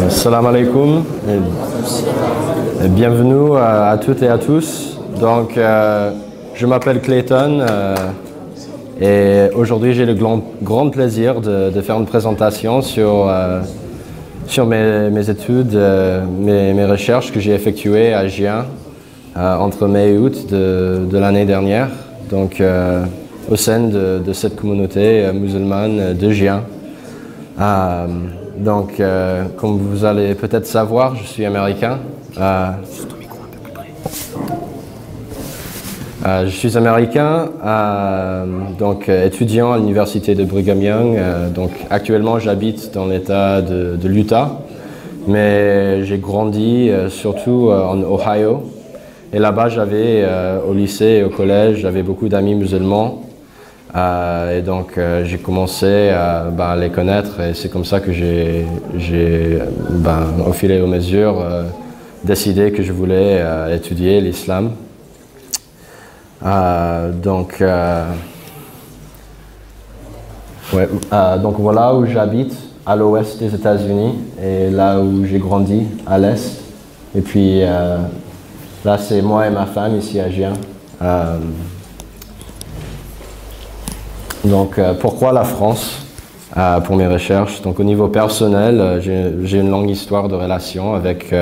Salam alaikum et bienvenue à toutes et à tous. Donc, je m'appelle Clayton et aujourd'hui j'ai le grand plaisir de faire une présentation sur mes études, mes recherches que j'ai effectuées à Gien entre mai et août de l'année dernière, donc au sein de cette communauté musulmane de Gien. Donc, comme vous allez peut-être savoir, je suis américain. Je suis américain, donc étudiant à l'université de Brigham Young. Donc, actuellement, j'habite dans l'État de l'Utah, mais j'ai grandi surtout en Ohio. Et là-bas, j'avais au lycée et au collège, j'avais beaucoup d'amis musulmans. Et donc j'ai commencé à les connaître et c'est comme ça que j'ai au fil et à mesure décidé que je voulais étudier l'islam. Donc voilà où j'habite, à l'ouest des États-Unis, et là où j'ai grandi, à l'est. Et puis là c'est moi et ma femme ici à Gien. Donc, pourquoi la France pour mes recherches? Donc, au niveau personnel, j'ai une longue histoire de relation avec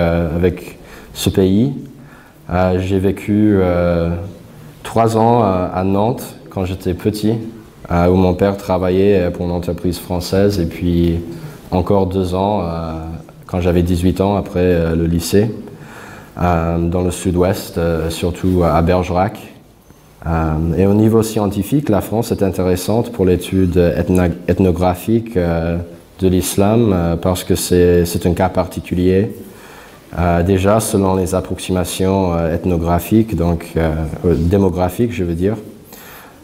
ce pays. J'ai vécu 3 ans à Nantes quand j'étais petit, où mon père travaillait pour une entreprise française, et puis encore 2 ans quand j'avais 18 ans après le lycée, dans le sud-ouest, surtout à Bergerac. Et au niveau scientifique, la France est intéressante pour l'étude ethnographique de l'islam parce que c'est un cas particulier. Déjà, selon les approximations ethnographiques, donc démographiques, je veux dire,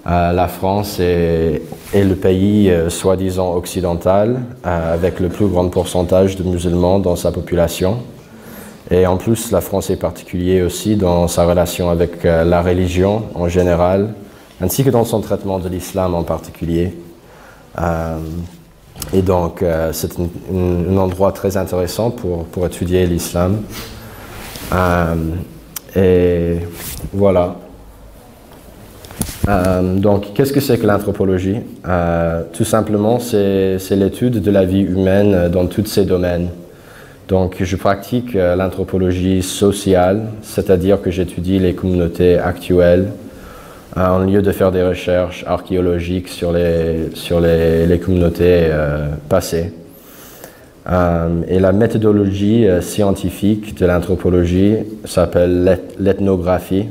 la France est le pays soi-disant occidental avec le plus grand pourcentage de musulmans dans sa population. Et en plus, la France est particulière aussi dans sa relation avec la religion en général, ainsi que dans son traitement de l'islam en particulier. Et donc, c'est un endroit très intéressant pour étudier l'islam. Et voilà. Donc, qu'est-ce que c'est que l'anthropologie? Tout simplement, c'est l'étude de la vie humaine dans tous ses domaines. Donc, je pratique l'anthropologie sociale, c'est-à-dire que j'étudie les communautés actuelles en lieu de faire des recherches archéologiques sur les communautés passées. Et la méthodologie scientifique de l'anthropologie s'appelle l'ethnographie.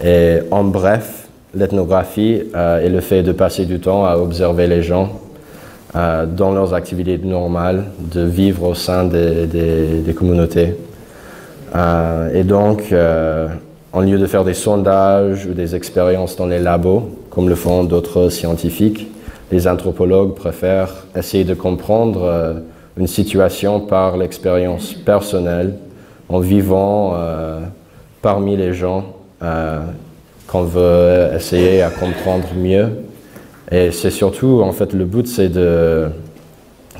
Et en bref, l'ethnographie est le fait de passer du temps à observer les gens dans leurs activités normales, de vivre au sein des communautés. Et donc, en lieu de faire des sondages ou des expériences dans les labos, comme le font d'autres scientifiques, les anthropologues préfèrent essayer de comprendre une situation par l'expérience personnelle, en vivant parmi les gens qu'on veut essayer à comprendre mieux. Et c'est surtout, en fait, le but, c'est de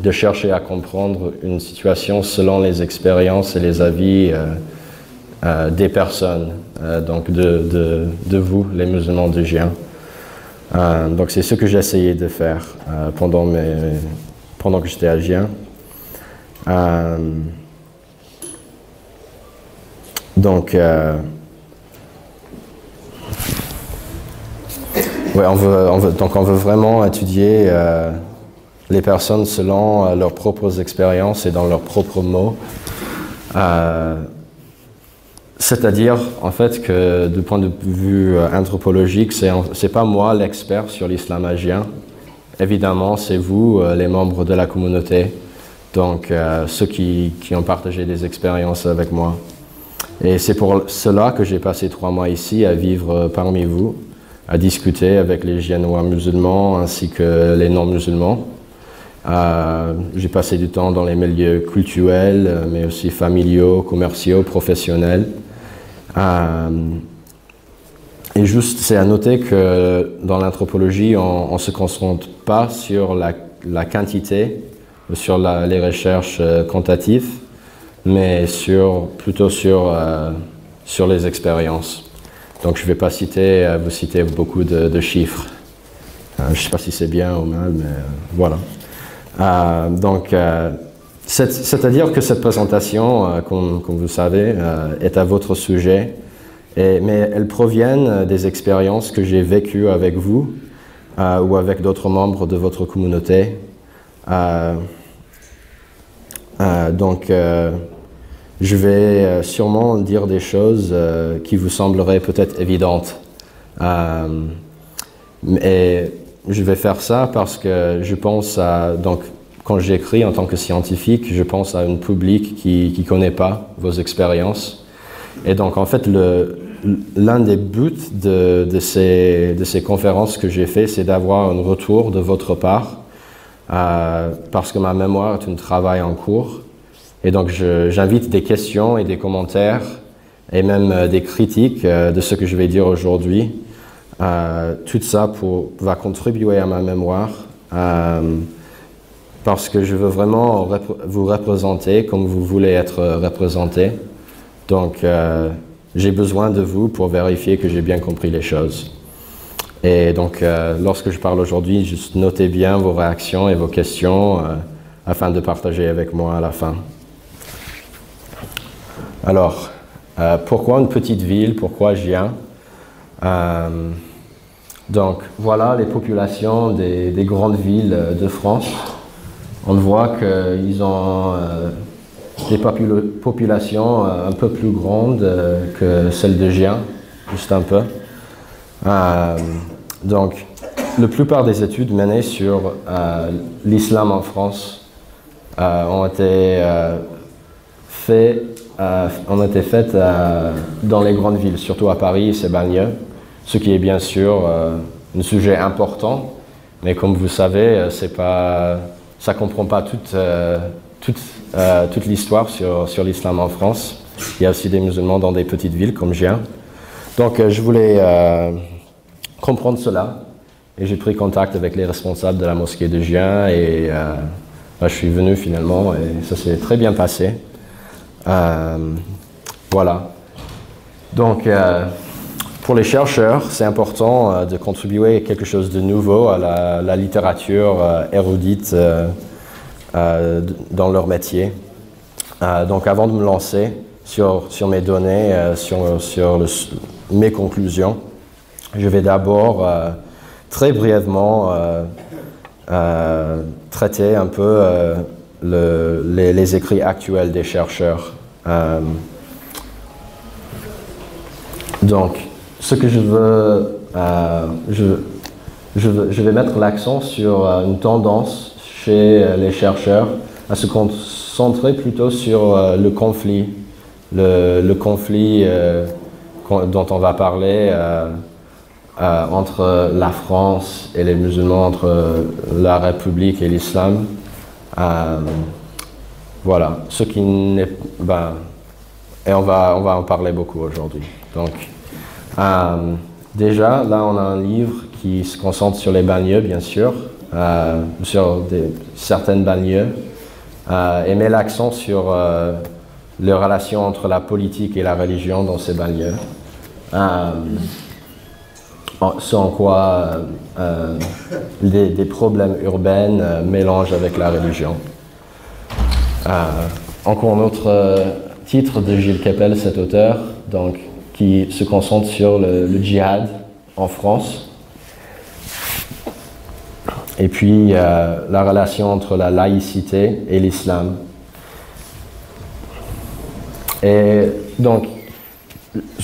chercher à comprendre une situation selon les expériences et les avis des personnes, donc de vous, les musulmans de Gien. Donc c'est ce que j'ai essayé de faire pendant que j'étais à Gien. Donc, ouais, on veut vraiment étudier les personnes selon leurs propres expériences et dans leurs propres mots. C'est-à-dire, en fait, que du point de vue anthropologique, c'est pas moi l'expert sur l'islam à Gien. Évidemment, c'est vous, les membres de la communauté, donc ceux qui ont partagé des expériences avec moi. Et c'est pour cela que j'ai passé 3 mois ici à vivre parmi vous, à discuter avec les Giennois musulmans ainsi que les non-musulmans. J'ai passé du temps dans les milieux culturels, mais aussi familiaux, commerciaux, professionnels. Et juste, c'est à noter que dans l'anthropologie, on ne se concentre pas sur la quantité sur les recherches quantitatives, mais plutôt sur les expériences. Donc je ne vais pas vous citer beaucoup de chiffres. Je ne sais pas si c'est bien ou mal, mais voilà. C'est-à-dire que cette présentation, comme vous savez, est à votre sujet, mais elles proviennent des expériences que j'ai vécues avec vous ou avec d'autres membres de votre communauté. Je vais sûrement dire des choses qui vous sembleraient peut-être évidentes. Et je vais faire ça parce que je pense quand j'écris en tant que scientifique, je pense à un public qui ne connaît pas vos expériences. Et donc, en fait, l'un des buts de ces conférences que j'ai fait, c'est d'avoir un retour de votre part, parce que ma mémoire est un travail en cours. Et donc, j'invite des questions et des commentaires, et même des critiques de ce que je vais dire aujourd'hui. Tout ça va contribuer à ma mémoire, parce que je veux vraiment vous représenter comme vous voulez être représenté. Donc, j'ai besoin de vous pour vérifier que j'ai bien compris les choses. Et donc, lorsque je parle aujourd'hui, juste notez bien vos réactions et vos questions afin de partager avec moi à la fin. Alors, pourquoi une petite ville? Pourquoi Gien? Donc, voilà les populations des grandes villes de France. On voit qu'ils ont des populations un peu plus grandes que celles de Gien, juste un peu. Donc, la plupart des études menées sur l'islam en France ont été faites dans les grandes villes, surtout à Paris et ses banlieues, ce qui est bien sûr un sujet important, mais comme vous savez, ça ne comprend pas toute l'histoire sur l'islam en France. Il y a aussi des musulmans dans des petites villes comme Gien. Donc je voulais comprendre cela et j'ai pris contact avec les responsables de la mosquée de Gien et je suis venu finalement et ça s'est très bien passé. Voilà. Donc, pour les chercheurs, c'est important de contribuer à quelque chose de nouveau à la littérature érudite dans leur métier. Donc, avant de me lancer sur mes données, sur mes conclusions, je vais d'abord très brièvement traiter un peu les écrits actuels des chercheurs. Donc, ce que je veux, je vais mettre l'accent sur une tendance chez les chercheurs à se concentrer plutôt sur le conflit dont on va parler entre la France et les musulmans, entre la République et l'islam. Voilà, ce qui n'est... et on va en parler beaucoup aujourd'hui. Donc, déjà, là, on a un livre qui se concentre sur les banlieues, bien sûr, sur certaines banlieues, et met l'accent sur les relations entre la politique et la religion dans ces banlieues. Sans quoi des problèmes urbains mélangent avec la religion. Encore un autre titre de Gilles Kepel, cet auteur, donc, qui se concentre sur le djihad en France. Et puis la relation entre la laïcité et l'islam. Et donc,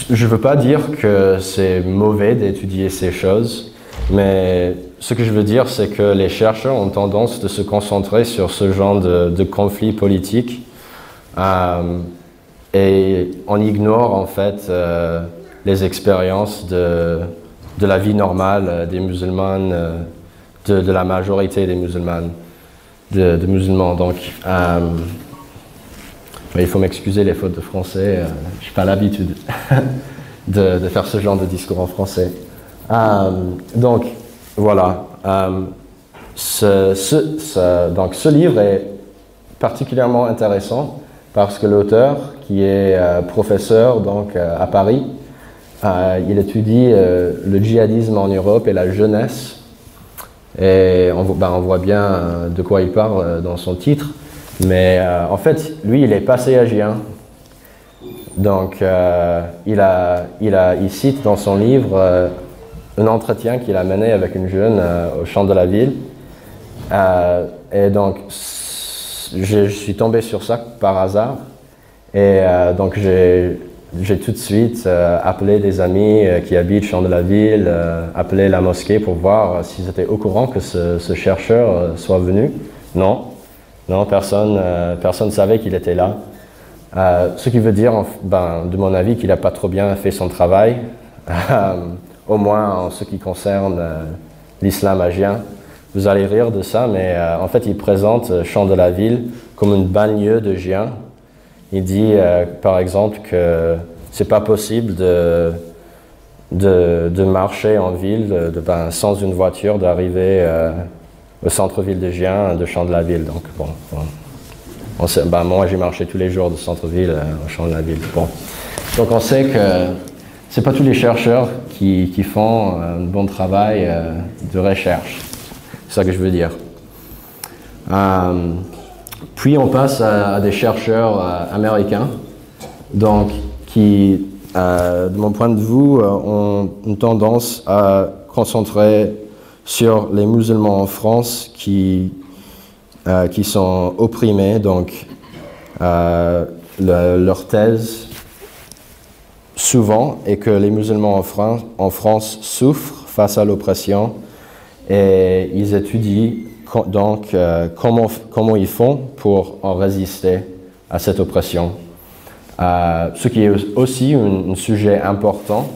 je ne veux pas dire que c'est mauvais d'étudier ces choses, mais ce que je veux dire, c'est que les chercheurs ont tendance de se concentrer sur ce genre de conflits politiques et on ignore en fait les expériences de la vie normale des musulmanes, de la majorité des musulmans. Donc, il faut m'excuser les fautes de français, je n'ai pas l'habitude de faire ce genre de discours en français. Donc, voilà. Donc, ce livre est particulièrement intéressant parce que l'auteur, qui est professeur donc, à Paris, il étudie le djihadisme en Europe et la jeunesse. Et on voit bien de quoi il parle dans son titre. Mais en fait, lui, il est passéagien. Donc, il cite dans son livre un entretien qu'il a mené avec une jeune au champ de la ville. Et donc, je suis tombé sur ça par hasard. Et donc, j'ai tout de suite appelé des amis qui habitent champ de la ville, appelé la mosquée pour voir s'ils étaient au courant que ce chercheur soit venu. Non, personne ne savait qu'il était là. Ce qui veut dire, de mon avis, qu'il n'a pas trop bien fait son travail, au moins en ce qui concerne l'islam agien. Vous allez rire de ça, mais en fait, il présente Champ de la Ville comme une banlieue de Gien. Il dit, par exemple, que c'est pas possible de marcher en ville sans une voiture, d'arriver au centre-ville de Gien, de Champ de la Ville. Donc, moi, j'ai marché tous les jours de centre-ville au Champ de la Ville. Bon. Donc, on sait que c'est pas tous les chercheurs qui font un bon travail de recherche. C'est ça que je veux dire. Puis on passe à des chercheurs américains, donc qui, de mon point de vue, ont une tendance à concentrer sur les musulmans en France qui sont opprimés. Donc leur thèse souvent est que les musulmans en France souffrent face à l'oppression. Et ils étudient donc comment ils font pour en résister à cette oppression. Ce qui est aussi un sujet important.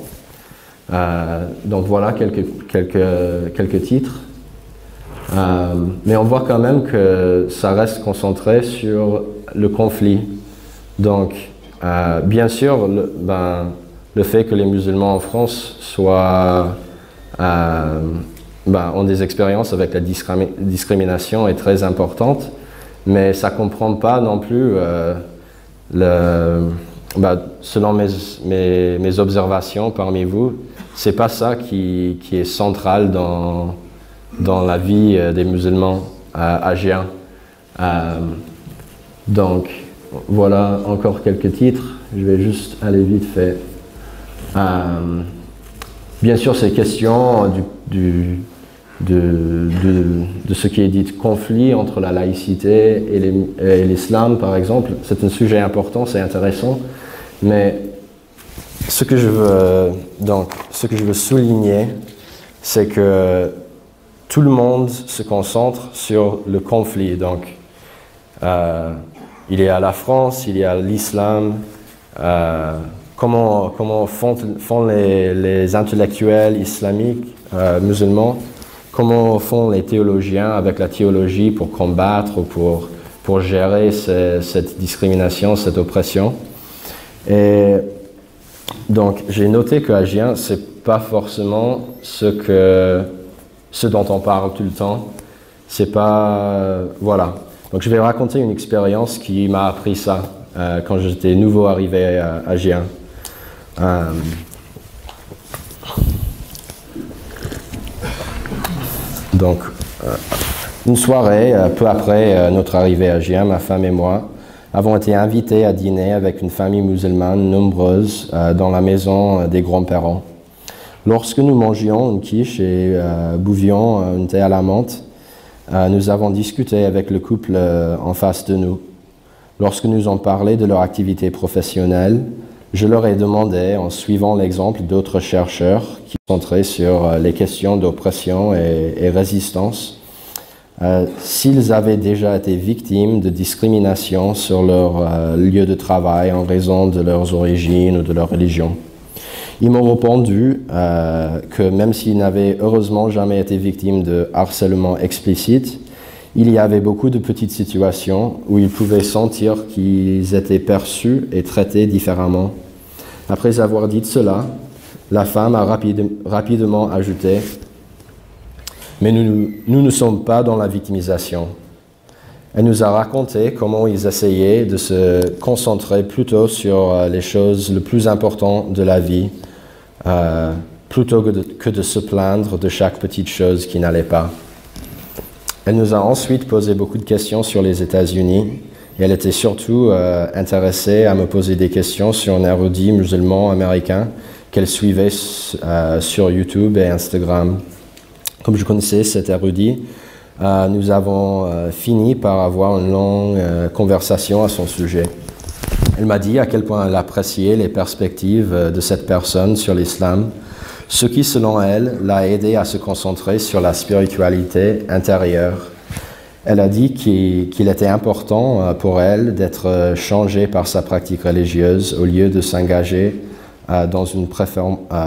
Donc voilà quelques titres. Mais on voit quand même que ça reste concentré sur le conflit. Donc bien sûr, le fait que les musulmans en France ont des expériences avec la discrimination est très importante, mais ça ne comprend pas non plus, selon mes observations parmi vous, c'est pas ça qui est central dans la vie des musulmans agiens. Donc voilà encore quelques titres, je vais juste aller vite fait. Bien sûr, ces questions de ce qui est dit conflit entre la laïcité et l'islam, par exemple, c'est un sujet important, c'est intéressant, mais ce que je veux souligner, c'est que tout le monde se concentre sur le conflit. Donc, il y a la France, il y a l'islam. Comment font les intellectuels islamiques, musulmans, comment font les théologiens avec la théologie pour combattre ou pour gérer cette discrimination, cette oppression. Et donc j'ai noté qu'à Gien, c'est pas forcément ce dont on parle tout le temps. C'est pas... voilà. Donc je vais raconter une expérience qui m'a appris ça quand j'étais nouveau arrivé à Gien. Donc, une soirée, peu après notre arrivée à Gien, ma femme et moi avons été invités à dîner avec une famille musulmane nombreuse dans la maison des grands-parents. Lorsque nous mangions une quiche et buvions un thé à la menthe, nous avons discuté avec le couple en face de nous. Lorsque nous ont parlé de leur activité professionnelle, je leur ai demandé, en suivant l'exemple d'autres chercheurs qui sont centrés sur les questions d'oppression et résistance, s'ils avaient déjà été victimes de discrimination sur leur lieu de travail en raison de leurs origines ou de leur religion. Ils m'ont répondu que même s'ils n'avaient heureusement jamais été victimes de harcèlement explicite, il y avait beaucoup de petites situations où ils pouvaient sentir qu'ils étaient perçus et traités différemment. Après avoir dit cela, la femme a rapidement ajouté « Mais nous ne sommes pas dans la victimisation. Elle nous a raconté comment ils essayaient de se concentrer plutôt sur les choses les plus importantes de la vie, plutôt que de se plaindre de chaque petite chose qui n'allait pas. Elle nous a ensuite posé beaucoup de questions sur les États-Unis et elle était surtout intéressée à me poser des questions sur un érudit musulman américain qu'elle suivait sur YouTube et Instagram. Comme je connaissais cet érudit, nous avons fini par avoir une longue conversation à son sujet. Elle m'a dit à quel point elle appréciait les perspectives de cette personne sur l'islam, ce qui, selon elle, l'a aidé à se concentrer sur la spiritualité intérieure. Elle a dit qu'il était important pour elle d'être changée par sa pratique religieuse au lieu de s'engager dans une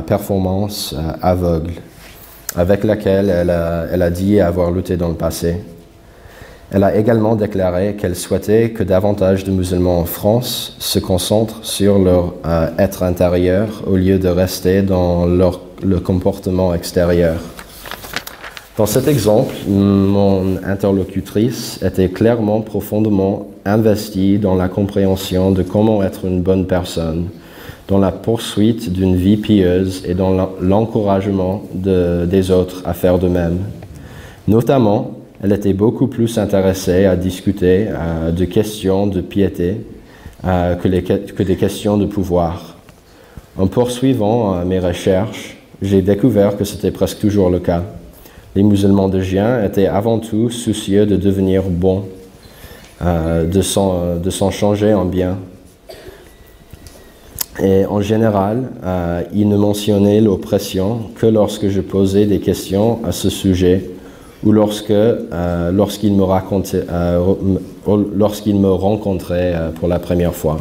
performance aveugle, avec laquelle elle a dit avoir lutté dans le passé. Elle a également déclaré qu'elle souhaitait que davantage de musulmans en France se concentrent sur leur être intérieur au lieu de rester dans le comportement extérieur. Dans cet exemple, mon interlocutrice était clairement profondément investie dans la compréhension de comment être une bonne personne, dans la poursuite d'une vie pieuse et dans l'encouragement des autres à faire de même. Notamment, elle était beaucoup plus intéressée à discuter de questions de piété que des questions de pouvoir. En poursuivant mes recherches, j'ai découvert que c'était presque toujours le cas. Les musulmans de Gien étaient avant tout soucieux de devenir bons, de s'en changer en bien. Et en général, ils ne mentionnaient l'oppression que lorsque je posais des questions à ce sujet ou lorsqu'ils me rencontraient pour la première fois.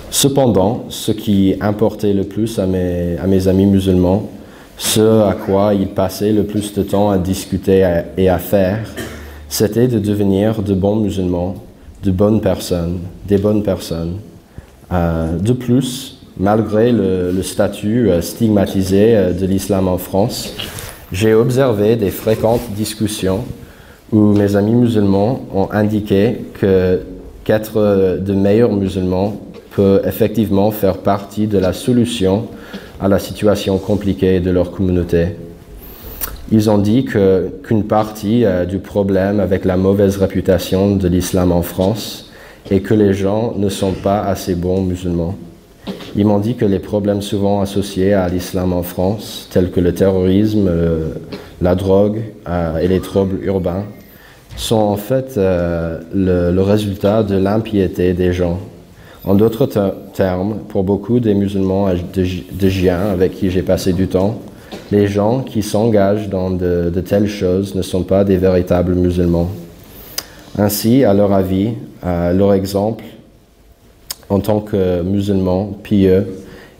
Cependant, ce qui importait le plus à mes amis musulmans, ce à quoi ils passaient le plus de temps à discuter et à faire, c'était de devenir de bons musulmans, de bonnes personnes, des bonnes personnes. De plus, malgré le statut stigmatisé de l'islam en France, j'ai observé des fréquentes discussions où mes amis musulmans ont indiqué qu'être de meilleurs musulmans peut effectivement faire partie de la solution à la situation compliquée de leur communauté. Ils ont dit qu'une partie du problème avec la mauvaise réputation de l'islam en France est que les gens ne sont pas assez bons musulmans. Ils m'ont dit que les problèmes souvent associés à l'islam en France, tels que le terrorisme, la drogue et les troubles urbains, sont en fait le résultat de l'impiété des gens. En d'autres termes, pour beaucoup des musulmans de Gien avec qui j'ai passé du temps, les gens qui s'engagent dans de telles choses ne sont pas des véritables musulmans. Ainsi, à leur avis, leur exemple en tant que musulmans pieux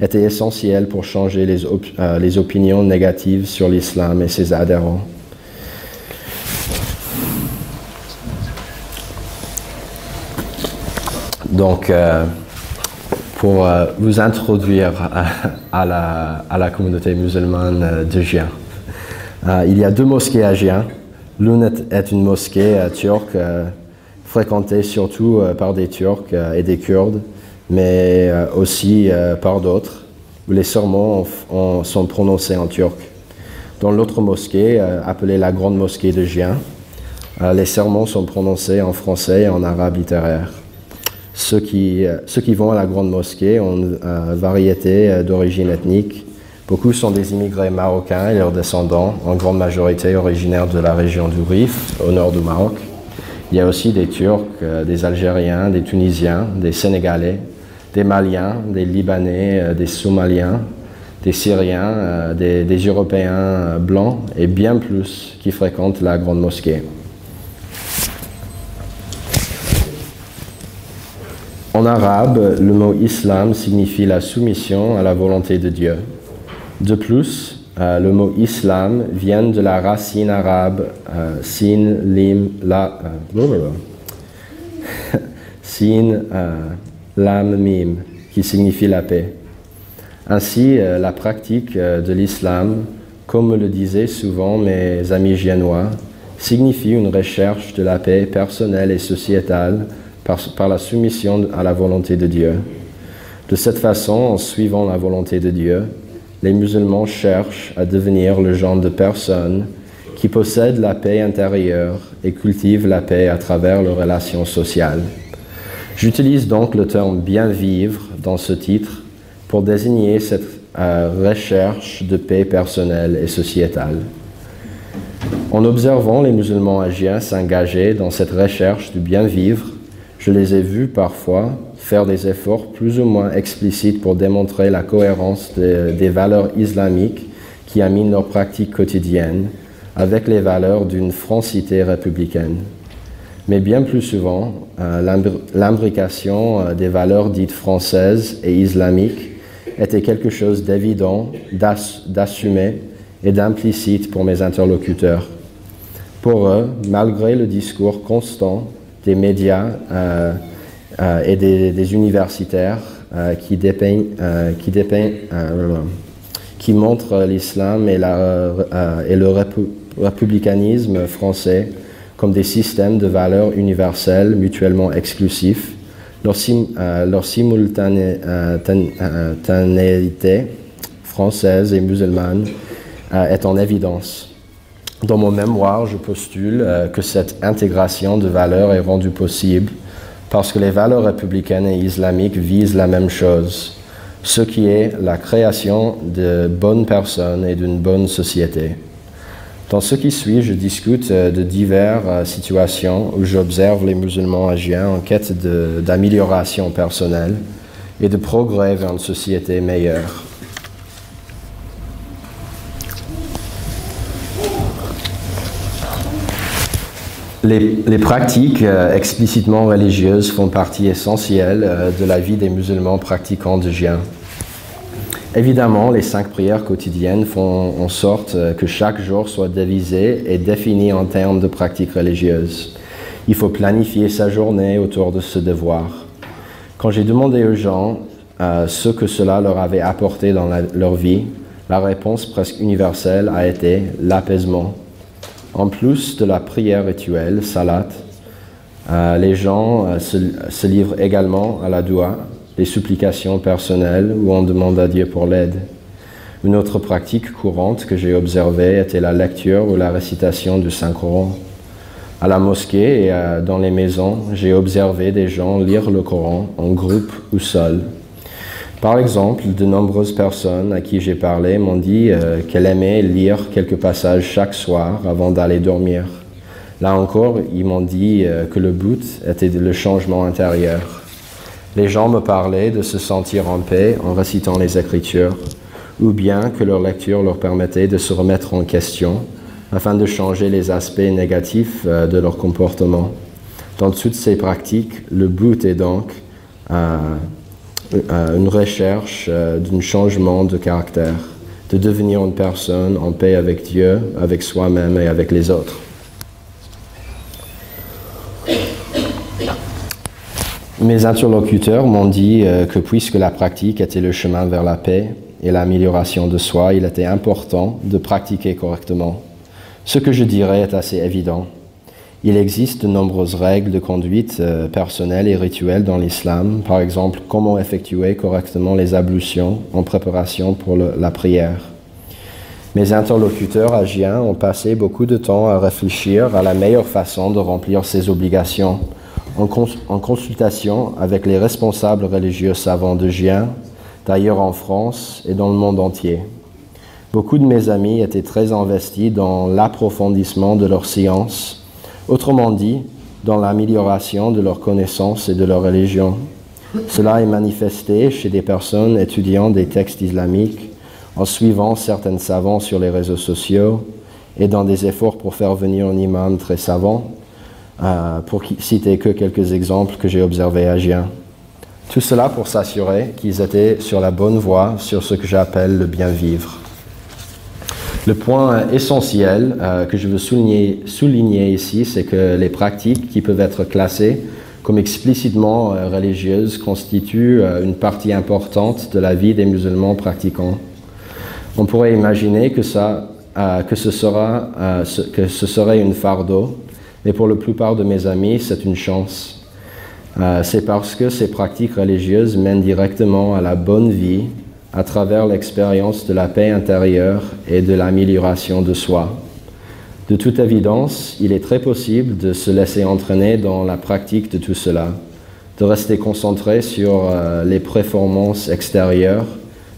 était essentiel pour changer les opinions négatives sur l'islam et ses adhérents. Donc, pour vous introduire à la communauté musulmane de Gien, il y a deux mosquées à Gien. L'une est une mosquée turque fréquentée surtout par des Turcs et des Kurdes, mais aussi par d'autres, où les sermons sont prononcés en turc. Dans l'autre mosquée, appelée la Grande Mosquée de Gien, les sermons sont prononcés en français et en arabe littéraire. Ceux qui vont à la Grande Mosquée ont une variété d'origine ethnique. Beaucoup sont des immigrés marocains et leurs descendants, en grande majorité originaires de la région du Rif, au nord du Maroc. Il y a aussi des Turcs, des Algériens, des Tunisiens, des Sénégalais, des Maliens, des Libanais, des Somaliens, des Syriens, des Européens blancs et bien plus qui fréquentent la Grande Mosquée. En arabe, le mot islam signifie la soumission à la volonté de Dieu. De plus, le mot islam vient de la racine arabe sin, lim, sin, lam, mim, qui signifie la paix. Ainsi, la pratique de l'islam, comme me le disaient souvent mes amis giennois, signifie une recherche de la paix personnelle et sociétale par la soumission à la volonté de Dieu. De cette façon, en suivant la volonté de Dieu, les musulmans cherchent à devenir le genre de personnes qui possèdent la paix intérieure et cultivent la paix à travers leurs relations sociales. J'utilise donc le terme « bien vivre » dans ce titre pour désigner cette recherche de paix personnelle et sociétale. En observant les musulmans agiens s'engager dans cette recherche du bien vivre, je les ai vus parfois faire des efforts plus ou moins explicites pour démontrer la cohérence des valeurs islamiques qui animent leur pratique quotidienne avec les valeurs d'une francité républicaine. Mais bien plus souvent, l'imbrication des valeurs dites françaises et islamiques était quelque chose d'évident, d'assumé et d'implicite pour mes interlocuteurs. Pour eux, malgré le discours constant des médias et des universitaires qui montrent l'islam et le républicanisme français comme des systèmes de valeurs universelles mutuellement exclusifs, leur simultanéité française et musulmane est en évidence. Dans mon mémoire, je postule que cette intégration de valeurs est rendue possible parce que les valeurs républicaines et islamiques visent la même chose, ce qui est la création de bonnes personnes et d'une bonne société. Dans ce qui suit, je discute de diverses situations où j'observe les musulmans agiens en quête d'amélioration personnelle et de progrès vers une société meilleure. Les pratiques explicitement religieuses font partie essentielle de la vie des musulmans pratiquants agiens. Évidemment, les 5 prières quotidiennes font en sorte que chaque jour soit divisé et défini en termes de pratiques religieuses. Il faut planifier sa journée autour de ce devoir. Quand j'ai demandé aux gens ce que cela leur avait apporté dans leur vie, la réponse presque universelle a été l'apaisement. En plus de la prière rituelle, salat, les gens se livrent également à la doua, les supplications personnelles où on demande à Dieu pour l'aide. Une autre pratique courante que j'ai observée était la lecture ou la récitation du Saint-Coran. À la mosquée et dans les maisons, j'ai observé des gens lire le Coran en groupe ou seuls. Par exemple, de nombreuses personnes à qui j'ai parlé m'ont dit qu'elles aimaient lire quelques passages chaque soir avant d'aller dormir. Là encore, ils m'ont dit que le but était le changement intérieur. Les gens me parlaient de se sentir en paix en récitant les Écritures, ou bien que leur lecture leur permettait de se remettre en question afin de changer les aspects négatifs de leur comportement. Dans toutes ces pratiques, le but est donc une recherche d'un changement de caractère, de devenir une personne en paix avec Dieu, avec soi-même et avec les autres. Mes interlocuteurs m'ont dit que puisque la pratique était le chemin vers la paix et l'amélioration de soi, il était important de pratiquer correctement. Ce que je dirais est assez évident. Il existe de nombreuses règles de conduite personnelle et rituelle dans l'islam, par exemple comment effectuer correctement les ablutions en préparation pour la prière. Mes interlocuteurs agiens ont passé beaucoup de temps à réfléchir à la meilleure façon de remplir ces obligations, en consultation avec les responsables religieux savants d'Agen, d'ailleurs en France et dans le monde entier. Beaucoup de mes amis étaient très investis dans l'approfondissement de leur science, autrement dit, dans l'amélioration de leurs connaissances et de leur religion. Cela est manifesté chez des personnes étudiant des textes islamiques, en suivant certains savants sur les réseaux sociaux et dans des efforts pour faire venir un imam très savant, pour citer que quelques exemples que j'ai observés à Agen. Tout cela pour s'assurer qu'ils étaient sur la bonne voie sur ce que j'appelle le bien vivre. Le point essentiel que je veux souligner ici, c'est que les pratiques qui peuvent être classées comme explicitement religieuses constituent une partie importante de la vie des musulmans pratiquants. On pourrait imaginer que ça que ce serait une fardeau, mais pour la plupart de mes amis, c'est une chance. C'est parce que ces pratiques religieuses mènent directement à la bonne vie à travers l'expérience de la paix intérieure et de l'amélioration de soi. De toute évidence, il est très possible de se laisser entraîner dans la pratique de tout cela, de rester concentré sur les performances extérieures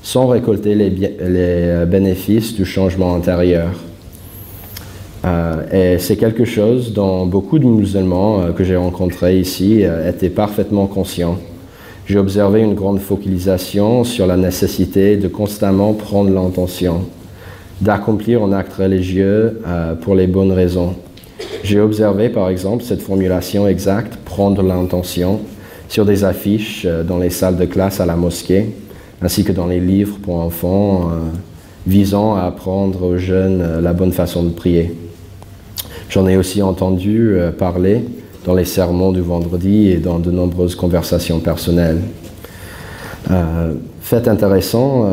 sans récolter les bénéfices du changement intérieur. Et c'est quelque chose dont beaucoup de musulmans que j'ai rencontrés ici étaient parfaitement conscients. J'ai observé une grande focalisation sur la nécessité de constamment prendre l'intention, d'accomplir un acte religieux pour les bonnes raisons. J'ai observé par exemple cette formulation exacte, prendre l'intention, sur des affiches dans les salles de classe à la mosquée, ainsi que dans les livres pour enfants visant à apprendre aux jeunes la bonne façon de prier. J'en ai aussi entendu parler dans les sermons du vendredi et dans de nombreuses conversations personnelles. Fait intéressant,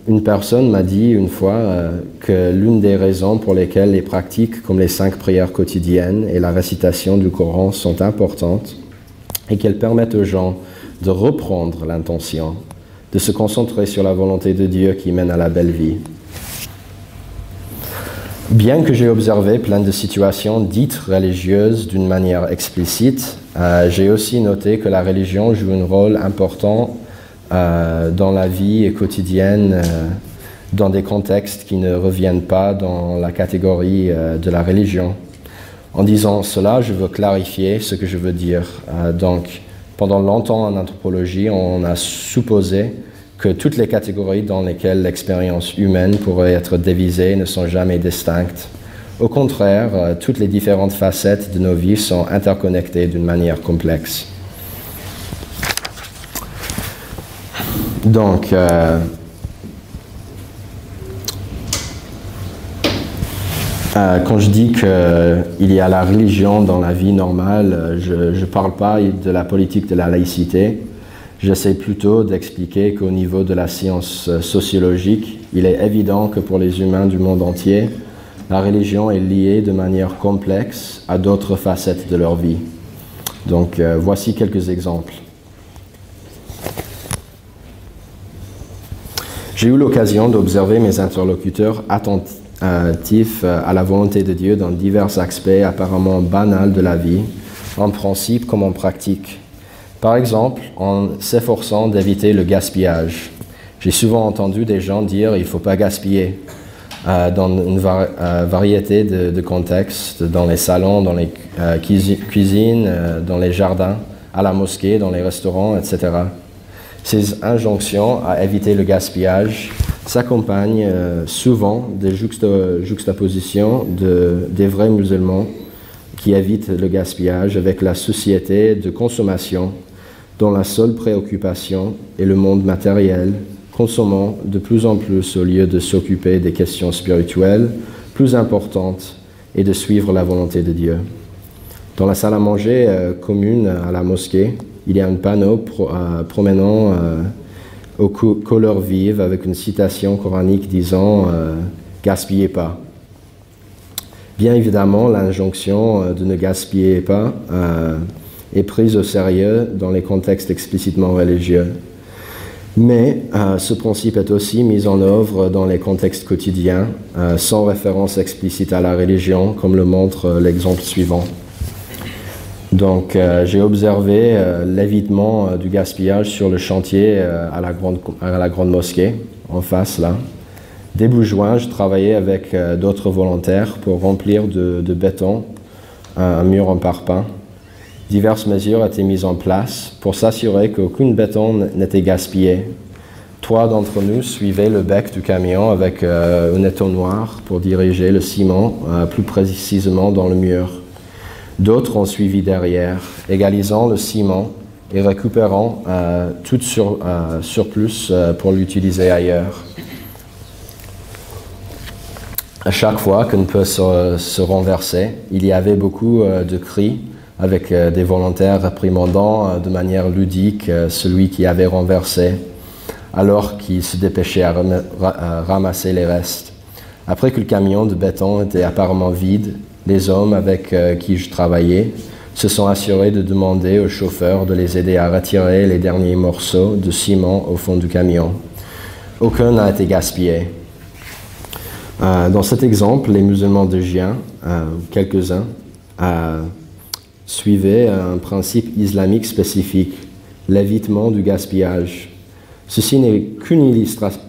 une personne m'a dit une fois que l'une des raisons pour lesquelles les pratiques comme les 5 prières quotidiennes et la récitation du Coran sont importantes est qu'elles permettent aux gens de reprendre l'intention, de se concentrer sur la volonté de Dieu qui mène à la belle vie. Bien que j'ai observé plein de situations dites religieuses d'une manière explicite, j'ai aussi noté que la religion joue un rôle important dans la vie quotidienne, dans des contextes qui ne reviennent pas dans la catégorie de la religion. En disant cela, je veux clarifier ce que je veux dire. Donc, pendant longtemps en anthropologie, on a supposé que toutes les catégories dans lesquelles l'expérience humaine pourrait être divisée ne sont jamais distinctes. Au contraire, toutes les différentes facettes de nos vies sont interconnectées d'une manière complexe. Donc, quand je dis qu'il y a la religion dans la vie normale, je ne parle pas de la politique de la laïcité. J'essaie plutôt d'expliquer qu'au niveau de la science sociologique, il est évident que pour les humains du monde entier, la religion est liée de manière complexe à d'autres facettes de leur vie. Donc, voici quelques exemples. J'ai eu l'occasion d'observer mes interlocuteurs attentifs à la volonté de Dieu dans divers aspects apparemment banals de la vie, en principe comme en pratique. Par exemple, en s'efforçant d'éviter le gaspillage. J'ai souvent entendu des gens dire « il ne faut pas gaspiller » dans une variété de contextes, dans les salons, dans les cuisines, dans les jardins, à la mosquée, dans les restaurants, etc. Ces injonctions à éviter le gaspillage s'accompagnent souvent des juxtapositions des vrais musulmans qui évitent le gaspillage avec la société de consommation dont la seule préoccupation est le monde matériel, consommant de plus en plus au lieu de s'occuper des questions spirituelles plus importantes et de suivre la volonté de Dieu. Dans la salle à manger commune à la mosquée, il y a un panneau promenant aux couleurs vives avec une citation coranique disant « gaspillez pas ». Bien évidemment, l'injonction de ne gaspiller pas est prise au sérieux dans les contextes explicitement religieux. Mais ce principe est aussi mis en œuvre dans les contextes quotidiens, sans référence explicite à la religion, comme le montre l'exemple suivant. Donc, j'ai observé l'évitement du gaspillage sur le chantier à la grande mosquée, en face là. Début juin, je travaillais avec d'autres volontaires pour remplir de béton un mur en parpaing. Diverses mesures étaient mises en place pour s'assurer qu'aucun béton n'était gaspillé. 3 d'entre nous suivaient le bec du camion avec un étonnoir pour diriger le ciment plus précisément dans le mur. D'autres ont suivi derrière, égalisant le ciment et récupérant tout surplus pour l'utiliser ailleurs. À chaque fois qu'un peu se renversait, il y avait beaucoup de cris avec des volontaires réprimandant de manière ludique celui qui avait renversé, alors qu'il se dépêchait à ramasser les restes. Après que le camion de béton était apparemment vide, les hommes avec qui je travaillais se sont assurés de demander au chauffeur de les aider à retirer les derniers morceaux de ciment au fond du camion. Aucun n'a été gaspillé. Dans cet exemple, les musulmans de Gien, quelques-uns, suivaient un principe islamique spécifique, l'évitement du gaspillage. Ceci n'est qu'une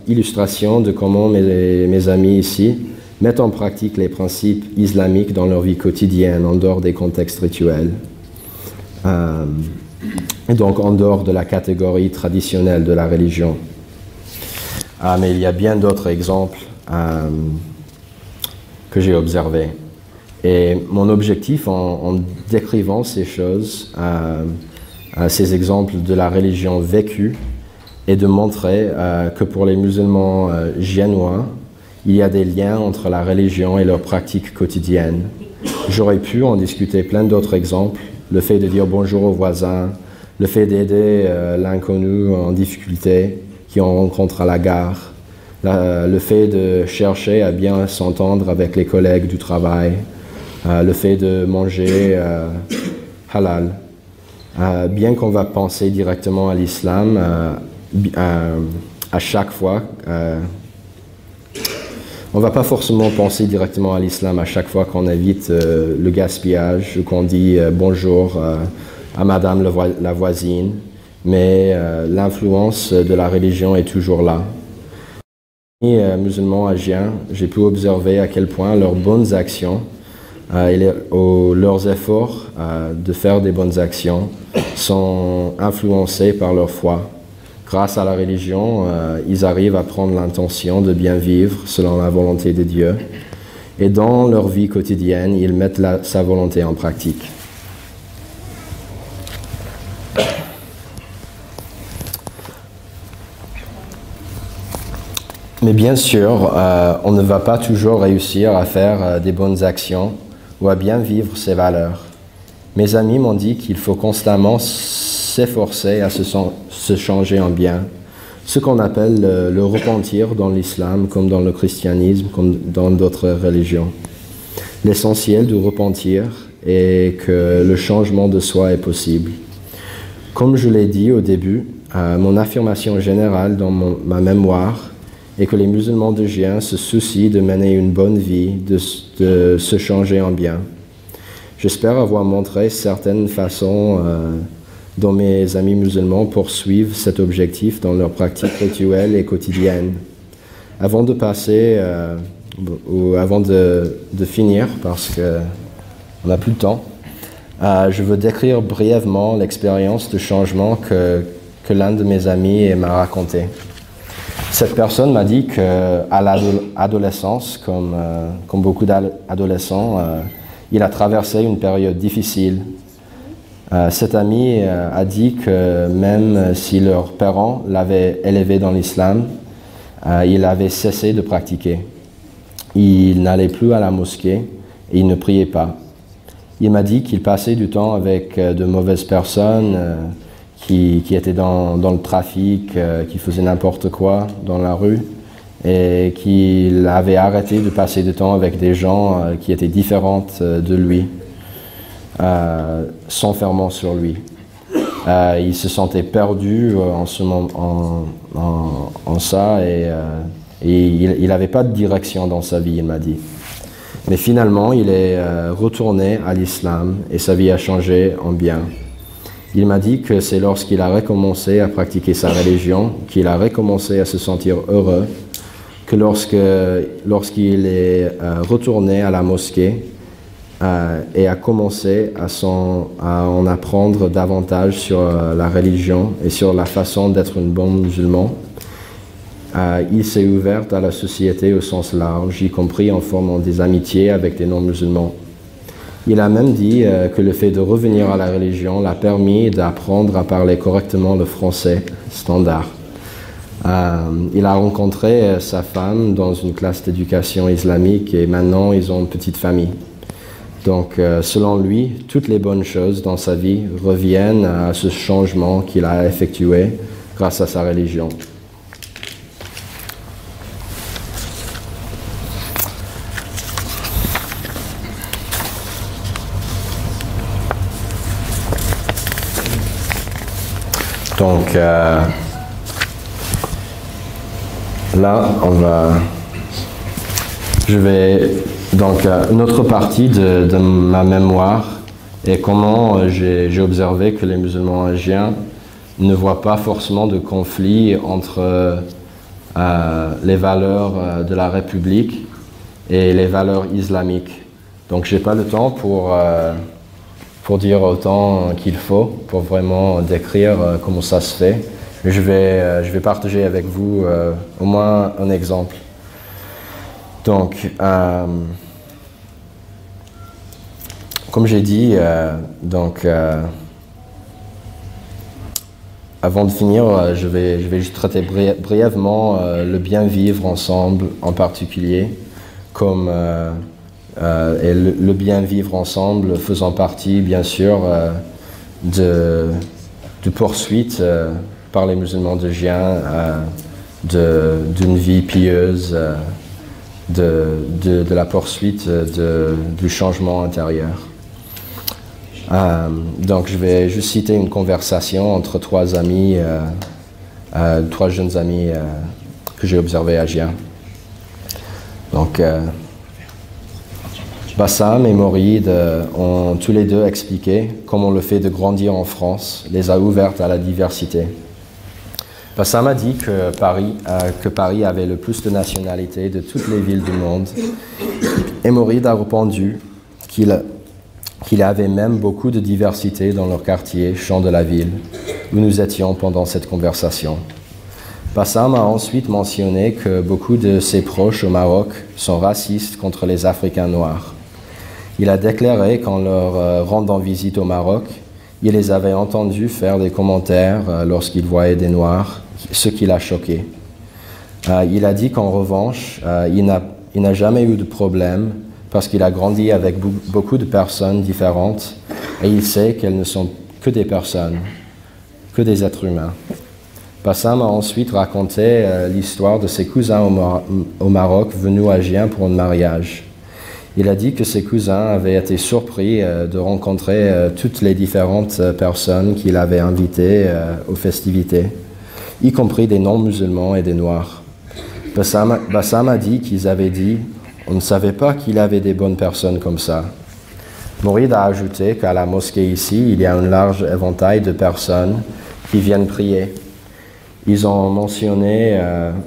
illustration de comment mes amis ici mettent en pratique les principes islamiques dans leur vie quotidienne, en dehors des contextes rituels, et donc en dehors de la catégorie traditionnelle de la religion. Mais il y a bien d'autres exemples que j'ai observés. Et mon objectif en décrivant ces choses, ces exemples de la religion vécue, est de montrer que pour les musulmans giennois, il y a des liens entre la religion et leurs pratiques quotidiennes. J'aurais pu en discuter plein d'autres exemples, le fait de dire bonjour aux voisins, le fait d'aider l'inconnu en difficulté qui on rencontre à la gare, le fait de chercher à bien s'entendre avec les collègues du travail, le fait de manger halal. Bien qu'on va penser directement à l'islam, à chaque fois, on ne va pas forcément penser directement à l'islam à chaque fois qu'on évite le gaspillage ou qu'on dit bonjour à madame la voisine, mais l'influence de la religion est toujours là. Les musulmans à Gien, j'ai pu observer à quel point leurs bonnes actions et leurs efforts de faire des bonnes actions sont influencés par leur foi. Grâce à la religion, ils arrivent à prendre l'intention de bien vivre selon la volonté de Dieu. Et dans leur vie quotidienne, ils mettent sa volonté en pratique. Mais bien sûr, on ne va pas toujours réussir à faire des bonnes actions ou à bien vivre ses valeurs. Mes amis m'ont dit qu'il faut constamment s'efforcer à se changer en bien, ce qu'on appelle le repentir dans l'islam, comme dans le christianisme, comme dans d'autres religions. L'essentiel du repentir est que le changement de soi est possible. Comme je l'ai dit au début, mon affirmation générale dans ma mémoire est que les musulmans de Gien se soucient de mener une bonne vie, de se changer en bien. J'espère avoir montré certaines façons dont mes amis musulmans poursuivent cet objectif dans leurs pratiques rituelles et quotidiennes. Avant de passer, ou avant de finir, parce qu'on n'a plus le temps, je veux décrire brièvement l'expérience de changement que l'un de mes amis m'a raconté. Cette personne m'a dit qu'à l'adolescence, comme beaucoup d'adolescents, il a traversé une période difficile. Cet ami a dit que même si leurs parents l'avaient élevé dans l'islam, il avait cessé de pratiquer. Il n'allait plus à la mosquée et il ne priait pas. Il m'a dit qu'il passait du temps avec de mauvaises personnes qui étaient dans le trafic, qui faisaient n'importe quoi dans la rue, et qu'il avait arrêté de passer du temps avec des gens qui étaient différentes de lui, s'enfermant sur lui. Il se sentait perdu en ça, et il n'avait pas de direction dans sa vie, il m'a dit. Mais finalement, il est retourné à l'islam et sa vie a changé en bien. Il m'a dit que c'est lorsqu'il a recommencé à pratiquer sa religion qu'il a recommencé à se sentir heureux, que lorsqu'il est retourné à la mosquée et a commencé à en apprendre davantage sur la religion et sur la façon d'être un bon musulman, il s'est ouvert à la société au sens large, y compris en formant des amitiés avec des non-musulmans. Il a même dit que le fait de revenir à la religion l'a permis d'apprendre à parler correctement le français standard. Il a rencontré sa femme dans une classe d'éducation islamique et maintenant ils ont une petite famille. Donc selon lui, toutes les bonnes choses dans sa vie reviennent à ce changement qu'il a effectué grâce à sa religion. Donc là, je vais donc une autre partie de ma mémoire est comment j'ai observé que les musulmans asiens ne voient pas forcément de conflit entre les valeurs de la République et les valeurs islamiques. Donc j'ai pas le temps pour dire autant qu'il faut, pour vraiment décrire comment ça se fait. Mais je vais partager avec vous au moins un exemple. Donc, comme j'ai dit, avant de finir, je vais juste traiter brièvement le bien vivre ensemble en particulier, comme et le bien vivre ensemble faisant partie, bien sûr, de poursuite par les musulmans d'Agen d'une vie pieuse, de la poursuite du changement intérieur. Donc je vais juste citer une conversation entre trois jeunes amis que j'ai observés à Agen. Donc Bassam et Mouride ont tous les deux expliqué comment le fait de grandir en France les a ouvertes à la diversité. Bassam a dit que Paris avait le plus de nationalités de toutes les villes du monde, et Mouride a répondu qu'il avait même beaucoup de diversité dans leur quartier, champ de la ville, où nous étions pendant cette conversation. Bassam a ensuite mentionné que beaucoup de ses proches au Maroc sont racistes contre les Africains noirs. Il a déclaré qu'en leur rendant visite au Maroc, il les avait entendus faire des commentaires lorsqu'ils voyaient des Noirs, ce qui l'a choqué. Il a dit qu'en revanche, il n'a jamais eu de problème parce qu'il a grandi avec beaucoup de personnes différentes et il sait qu'elles ne sont que des personnes, que des êtres humains. Bassam a ensuite raconté l'histoire de ses cousins au Maroc venus à Agen pour un mariage. Il a dit que ses cousins avaient été surpris de rencontrer toutes les différentes personnes qu'il avait invitées aux festivités, y compris des non-musulmans et des noirs. Bassam a dit qu'ils avaient dit « On ne savait pas qu'il y avait des bonnes personnes comme ça ». Mouride a ajouté qu'à la mosquée ici, il y a un large éventail de personnes qui viennent prier. Ils ont mentionné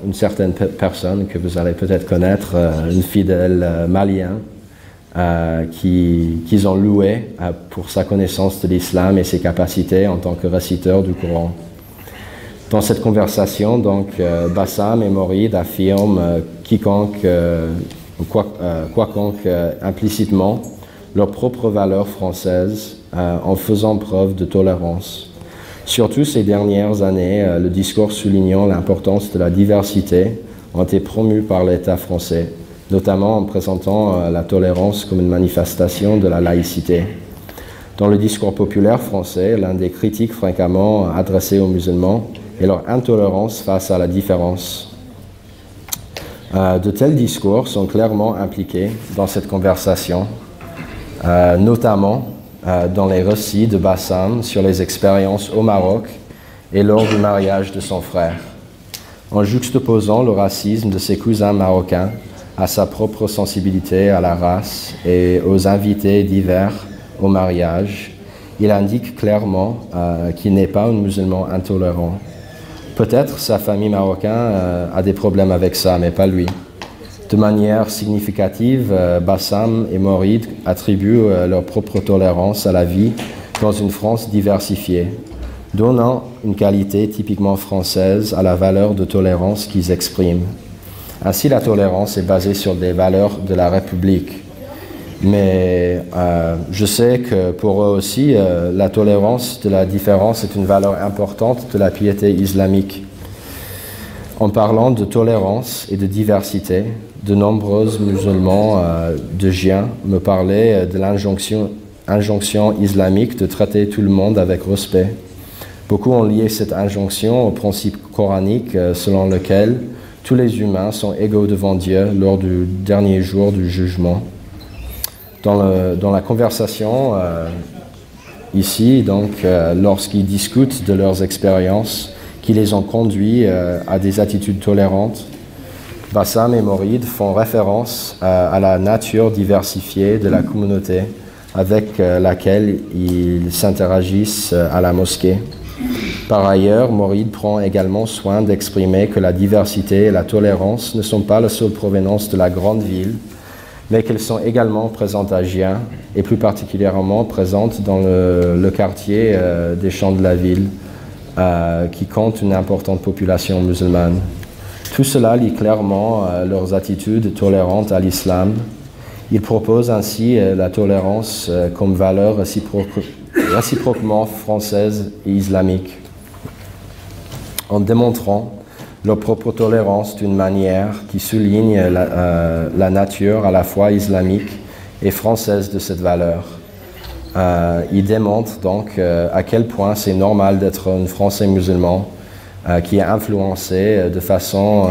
une certaine personne que vous allez peut-être connaître, une fidèle malien, qu'ils ont loué pour sa connaissance de l'islam et ses capacités en tant que réciteur du Coran. Dans cette conversation, donc, Bassam et Mouride affirment quiconque implicitement leurs propres valeurs françaises en faisant preuve de tolérance. Surtout ces dernières années, le discours soulignant l'importance de la diversité ont été promus par l'État français, notamment en présentant la tolérance comme une manifestation de la laïcité. Dans le discours populaire français, l'un des critiques fréquemment adressées aux musulmans est leur intolérance face à la différence. De tels discours sont clairement impliqués dans cette conversation, notamment dans les récits de Bassam sur les expériences au Maroc et lors du mariage de son frère. En juxtaposant le racisme de ses cousins marocains à sa propre sensibilité à la race et aux invités divers au mariage, il indique clairement qu'il n'est pas un musulman intolérant. Peut-être sa famille marocaine a des problèmes avec ça, mais pas lui. De manière significative, Bassam et Mouride attribuent leur propre tolérance à la vie dans une France diversifiée, donnant une qualité typiquement française à la valeur de tolérance qu'ils expriment. Ainsi, la tolérance est basée sur des valeurs de la République. Mais je sais que pour eux aussi, la tolérance de la différence est une valeur importante de la piété islamique. En parlant de tolérance et de diversité, de nombreux musulmans de Agen me parlaient de l'injonction islamique de traiter tout le monde avec respect. Beaucoup ont lié cette injonction au principe coranique selon lequel tous les humains sont égaux devant Dieu lors du dernier jour du jugement. Dans la conversation, ici, donc, lorsqu'ils discutent de leurs expériences qui les ont conduits à des attitudes tolérantes, Bassam et Mouride font référence à la nature diversifiée de la communauté avec laquelle ils s'interagissent à la mosquée. Par ailleurs, Mouride prend également soin d'exprimer que la diversité et la tolérance ne sont pas la seule provenance de la grande ville, mais qu'elles sont également présentes à Gien, et plus particulièrement présentes dans le quartier des Champs de la Ville, qui compte une importante population musulmane. Tout cela lie clairement leurs attitudes tolérantes à l'islam. Ils proposent ainsi la tolérance comme valeur réciproquement française et islamique, en démontrant leur propre tolérance d'une manière qui souligne la nature à la fois islamique et française de cette valeur. Ils démontrent donc à quel point c'est normal d'être un Français musulman qui est influencé de façon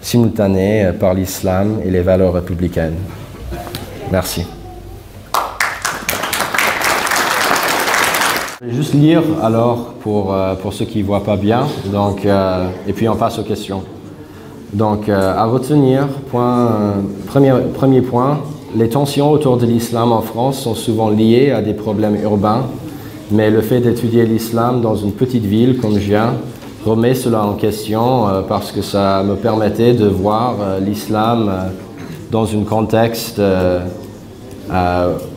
simultanée par l'islam et les valeurs républicaines. Merci. Je vais juste lire alors pour ceux qui ne voient pas bien, donc, et puis on passe aux questions. Donc à retenir, premier point, les tensions autour de l'islam en France sont souvent liées à des problèmes urbains, mais le fait d'étudier l'islam dans une petite ville comme Gien remet cela en question parce que ça me permettait de voir l'islam dans un contexte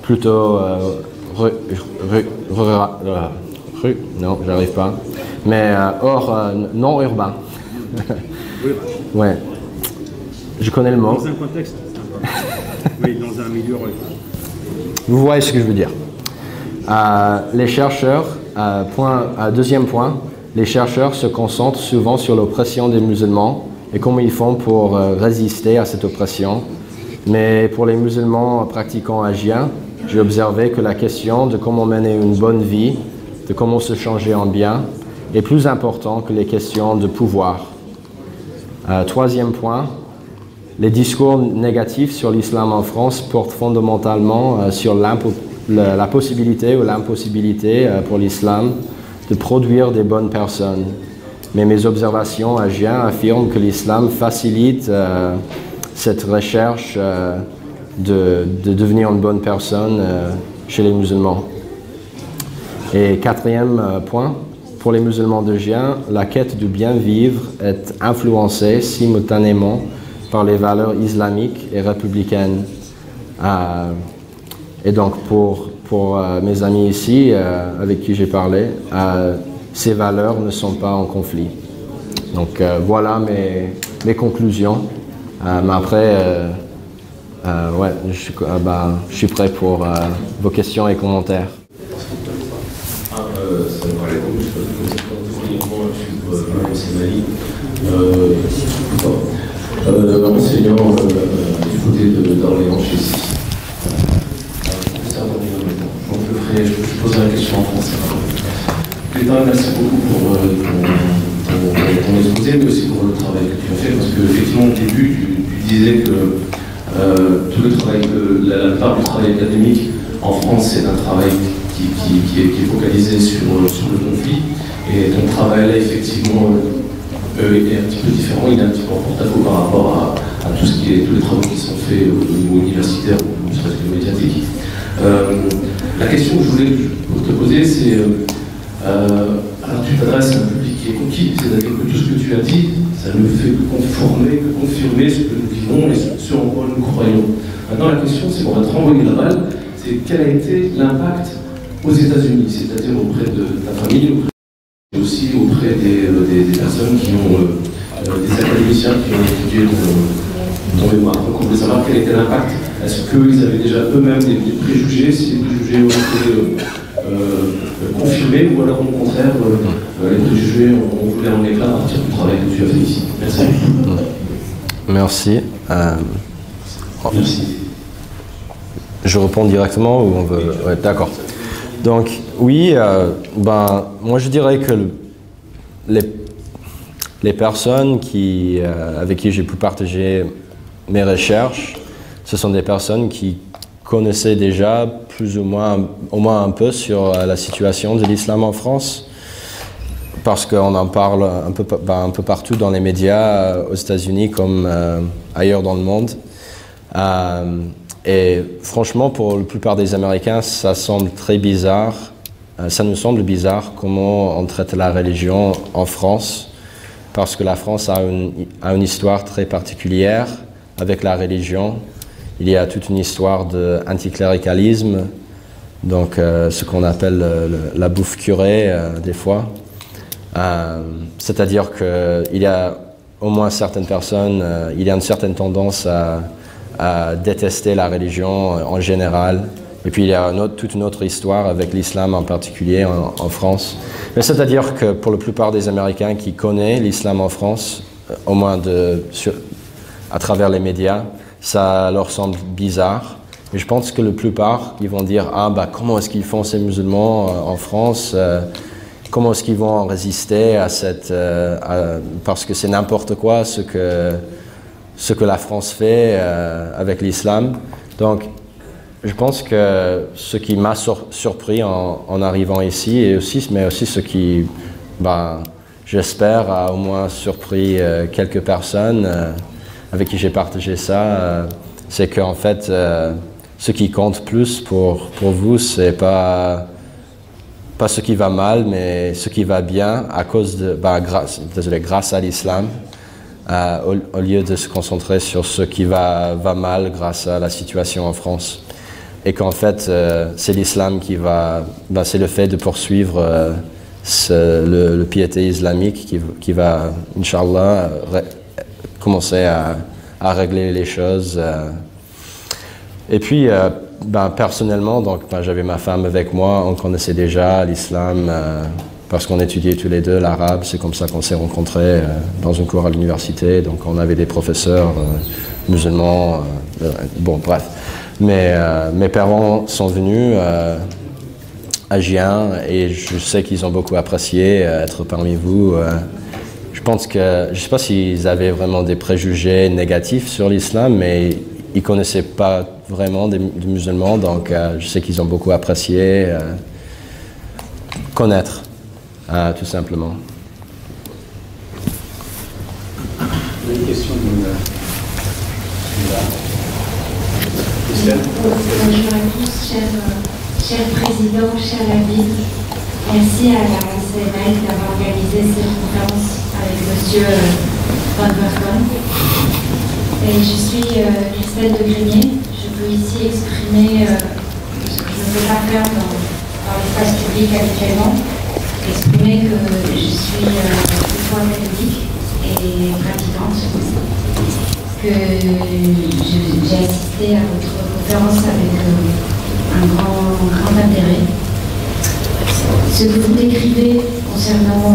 plutôt non, j'arrive pas, mais non urbain. Ouais, je connais le mot. Dans un contexte, oui, dans un milieu rural. Vous voyez ce que je veux dire. Les chercheurs, deuxième point, les chercheurs se concentrent souvent sur l'oppression des musulmans et comment ils font pour résister à cette oppression. Mais pour les musulmans pratiquants à Gien, j'ai observé que la question de comment mener une bonne vie, de comment se changer en bien, est plus importante que les questions de pouvoir. Troisième point, les discours négatifs sur l'islam en France portent fondamentalement sur la possibilité ou l'impossibilité pour l'islam de produire des bonnes personnes. Mais mes observations à Gien affirment que l'islam facilite cette recherche de devenir une bonne personne chez les musulmans. Et quatrième point, pour les musulmans de Gien, la quête du bien vivre est influencée simultanément par les valeurs islamiques et républicaines. Et donc pour mes amis ici, avec qui j'ai parlé, ces valeurs ne sont pas en conflit. Donc voilà mes conclusions. Mais après, ouais, je suis prêt pour vos questions et commentaires. Enseignant du côté d'Orléans chez SI. Je poserai la question en français. Clément, merci beaucoup pour ton exposé, mais aussi pour le travail que tu as fait, parce qu'effectivement, au début, tu disais que tout le travail, la part du travail académique en France, c'est un travail qui est focalisé sur le conflit, et ton travail là, effectivement, est un petit peu différent, il est un petit peu en porte-à-faux par rapport à tous les travaux qui sont faits au niveau universitaire ou ne serait-ce que médiatique. La question que je voulais te poser, c'est alors tu t'adresses à un public qui est conquis, c'est-à-dire que tout ce que tu as dit, ça ne fait que confirmer ce que nous vivons et ce en quoi nous croyons. Maintenant, la question, c'est qu'on va te renvoyer la balle, c'est quel a été l'impact aux États-Unis, c'est-à-dire auprès de ta famille, mais aussi auprès des personnes qui ont, des académiciens qui ont étudié ton mémoire. Donc on voulait savoir quel était l'impact. Est-ce qu'ils avaient déjà eux-mêmes des préjugés, si les préjugés ont été confirmés, ou alors au contraire, les préjugés ont voulu en éclat à partir du travail que tu as fait ici. Merci. Merci. Merci. Je réponds directement ou on veut... Ouais, d'accord. Donc, oui, moi je dirais que les personnes avec qui j'ai pu partager mes recherches, ce sont des personnes qui connaissaient déjà plus ou moins, au moins un peu sur la situation de l'islam en France, parce qu'on en parle un peu partout dans les médias, aux États-Unis comme ailleurs dans le monde. Et franchement, pour la plupart des Américains, ça semble très bizarre. Ça nous semble bizarre comment on traite la religion en France, parce que la France a une histoire très particulière avec la religion. Il y a toute une histoire d'anticléricalisme, donc ce qu'on appelle la bouffe curée des fois. C'est-à-dire qu'il y a au moins certaines personnes, il y a une certaine tendance à détester la religion en général. Et puis il y a toute une autre histoire avec l'islam en particulier en France. Mais c'est-à-dire que pour la plupart des Américains qui connaissent l'islam en France, au moins à travers les médias, ça leur semble bizarre. Et je pense que la plupart, ils vont dire « Ah, bah comment est-ce qu'ils font ces musulmans en France comment est-ce qu'ils vont résister à cette... parce que c'est n'importe quoi ce que la France fait avec l'islam. » Donc, je pense que ce qui m'a surpris en arrivant ici, mais aussi ce qui, j'espère, a au moins surpris quelques personnes avec qui j'ai partagé ça, c'est qu'en fait, ce qui compte plus pour vous, c'est pas ce qui va mal, mais ce qui va bien à cause de, grâce à l'islam, au lieu de se concentrer sur ce qui va mal grâce à la situation en France. Et qu'en fait, c'est l'islam qui va, c'est le fait de poursuivre le piété islamique qui va, Inch'Allah, commencer à régler les choses. Et puis, personnellement, j'avais ma femme avec moi, on connaissait déjà l'islam parce qu'on étudiait tous les deux l'arabe. C'est comme ça qu'on s'est rencontrés dans un cours à l'université. Donc on avait des professeurs musulmans, bon bref. Mais mes parents sont venus à Gien et je sais qu'ils ont beaucoup apprécié être parmi vous. Je pense que, je ne sais pas s'ils avaient vraiment des préjugés négatifs sur l'islam, mais ils ne connaissaient pas vraiment des musulmans, donc je sais qu'ils ont beaucoup apprécié connaître, tout simplement. Une question Bonjour à tous, cher président, cher David. Merci à la CNL d'avoir organisé cette conférence avec M. Van Bergen. Et je suis Christelle de Grigné. Je peux ici exprimer ce que je ne peux pas faire dans l'espace public habituellement, exprimer que je suis une foi catholique et pratiquante, que j'ai assisté à votre conférence avec un grand intérêt. Ce que vous décrivez concernant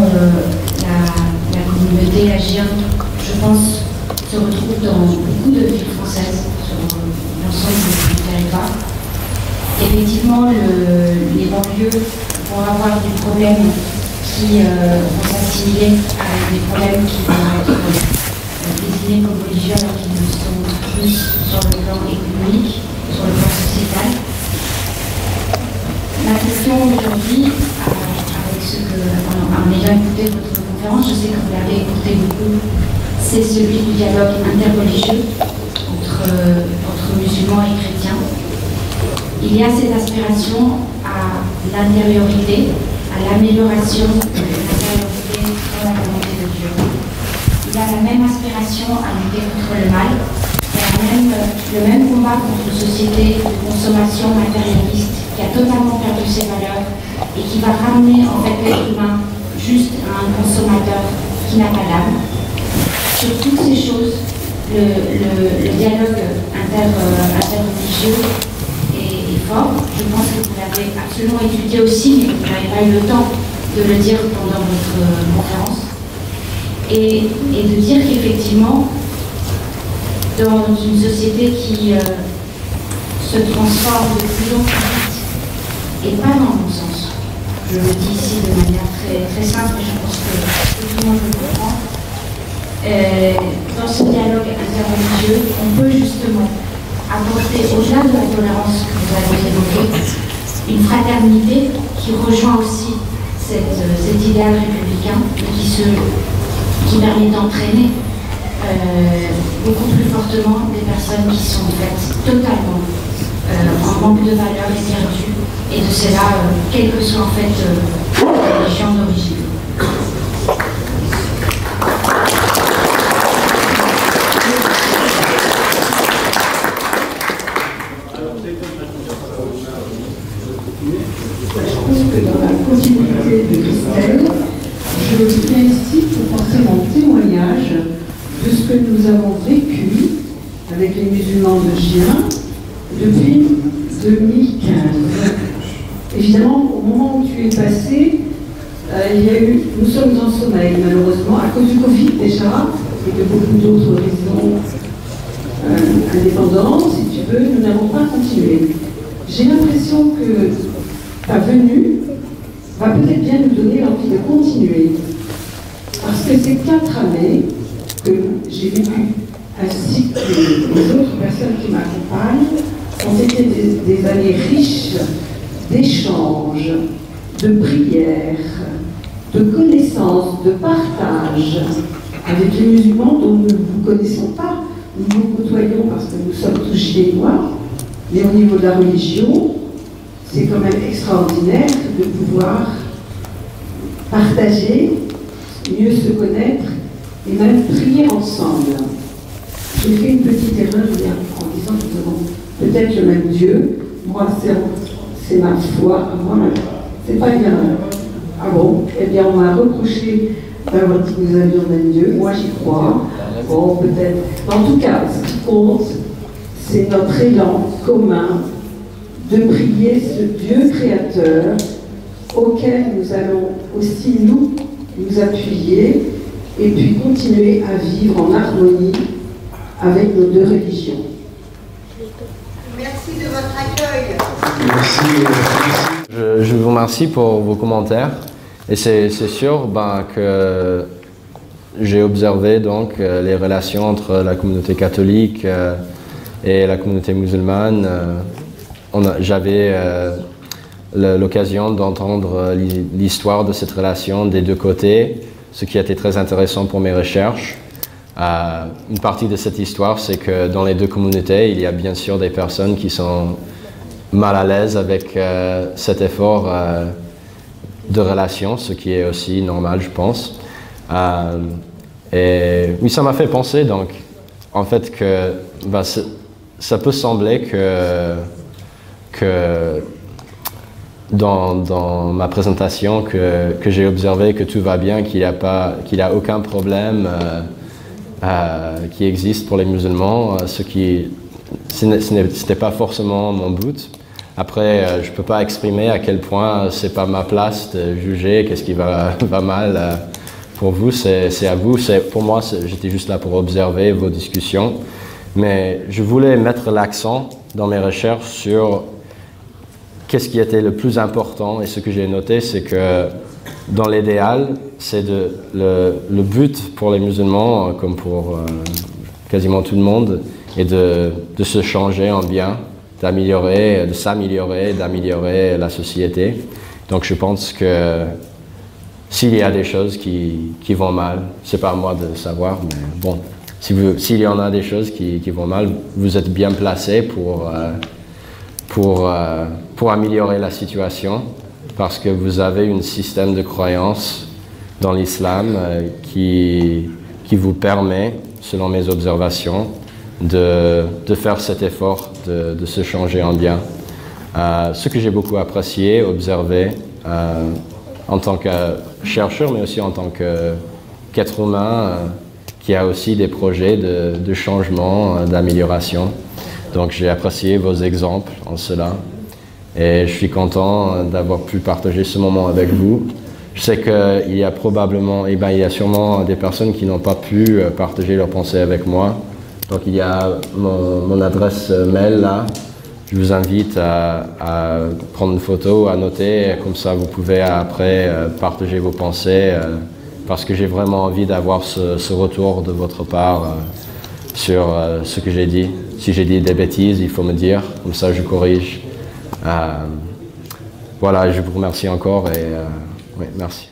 la communauté agien, je pense, se retrouve dans beaucoup de villes françaises sur l'ensemble du territoire. Effectivement, les banlieues vont avoir des problèmes qui vont s'assimiler avec des problèmes qui vont être désignés comme religieux alors qu'ils ne sont plus sur le plan économique, sur le plan sociétal. Ma question aujourd'hui, en ayant écouté votre conférence, je sais que vous l'avez écouté beaucoup, c'est celui du dialogue interreligieux entre musulmans et chrétiens. Il y a cette aspiration à l'intériorité, à l'amélioration de l'intériorité dans la volonté de Dieu. Il y a la même aspiration à lutter contre le mal, le même combat contre une société de consommation matérialiste qui a totalement perdu ses valeurs et qui va ramener en fait l'être humain juste à un consommateur qui n'a pas d'âme. Sur toutes ces choses, le dialogue interreligieux est fort. Je pense que vous l'avez absolument étudié aussi, mais vous n'avez pas eu le temps de le dire pendant votre conférence. Et de dire qu'effectivement, dans une société qui se transforme de plus en plus vite, et pas dans le bon sens. Je le dis ici de manière très simple, et je pense que tout le monde le comprend. Dans ce dialogue interreligieux, on peut justement apporter, au-delà de la tolérance que vous avez évoquée, une fraternité qui rejoint aussi cet idéal républicain qui permet d'entraîner beaucoup plus fortement des personnes qui sont en fait totalement en manque de valeur et perdues, et de cela, quelle que soit en fait la religion d'origine. Je pense que dans la continuité de Christelle, je viens ici pour porter mon témoignage de ce que nous avons vécu avec les musulmans de Gien depuis 2015. Évidemment, au moment où tu es passé, nous sommes en sommeil, malheureusement, à cause du Covid déjà, et de beaucoup d'autres raisons indépendantes, si tu veux, nous n'avons pas continué. J'ai l'impression que ta venue va peut-être bien nous donner l'envie de continuer. Parce que ces 4 années que j'ai vécues, ainsi que les autres personnes qui m'accompagnent, ont été des années riches d'échanges, de prières, de connaissances, de partage avec les musulmans dont nous ne vous connaissons pas. Nous nous côtoyons parce que nous sommes tous chinois, mais au niveau de la religion, c'est quand même extraordinaire de pouvoir partager, mieux se connaître et même prier ensemble. J'ai fait une petite erreur hier en disant que nous avons peut-être le même Dieu. Moi, c'est ma foi. Moi, c'est pas une erreur. Ah bon? Eh bien, on m'a reproché d'avoir dit que nous avions le même Dieu. Moi, j'y crois. Bon, peut-être. En tout cas, ce qui compte, c'est notre élan commun de prier ce Dieu créateur auquel nous allons aussi nous appuyer et puis continuer à vivre en harmonie avec nos 2 religions. Merci de votre accueil. Je vous remercie pour vos commentaires. Et c'est sûr que j'ai observé donc les relations entre la communauté catholique et la communauté musulmane. J'avais l'occasion d'entendre l'histoire de cette relation des 2 côtés, ce qui a été très intéressant pour mes recherches. Une partie de cette histoire, c'est que dans les 2 communautés, il y a bien sûr des personnes qui sont mal à l'aise avec cet effort de relation, ce qui est aussi normal, je pense. Et oui, ça m'a fait penser, donc, en fait, que ça peut sembler que dans ma présentation, que j'ai observé que tout va bien, qu'il n'y a aucun problème qui existe pour les musulmans, ce n'était pas forcément mon but. Après, je ne peux pas exprimer à quel point c'est pas ma place de juger qu'est-ce qui va mal pour vous, c'est à vous. Pour moi, j'étais juste là pour observer vos discussions. Mais je voulais mettre l'accent dans mes recherches sur qu'est-ce qui était le plus important. Et ce que j'ai noté, c'est que dans l'idéal, c'est le but pour les musulmans, comme pour quasiment tout le monde, est de se changer en bien, d'améliorer la société. Donc je pense que s'il y a des choses qui vont mal, c'est pas à moi de savoir, mais bon, s'il y en a des choses qui vont mal, vous êtes bien placé pour améliorer la situation, parce que vous avez un système de croyance dans l'islam qui vous permet, selon mes observations, de faire cet effort de se changer en bien. Ce que j'ai beaucoup apprécié, observé, en tant que chercheur, mais aussi en tant qu'être humain, qui a aussi des projets de changement, d'amélioration. Donc j'ai apprécié vos exemples en cela. Et je suis content d'avoir pu partager ce moment avec vous. Je sais qu'il y a probablement, il y a sûrement des personnes qui n'ont pas pu partager leurs pensées avec moi. Donc il y a mon adresse mail là. Je vous invite à prendre une photo, à noter, comme ça vous pouvez après partager vos pensées, parce que j'ai vraiment envie d'avoir ce retour de votre part sur ce que j'ai dit, Si j'ai dit des bêtises, il faut me dire, comme ça je corrige. Voilà, je vous remercie encore et oui, merci.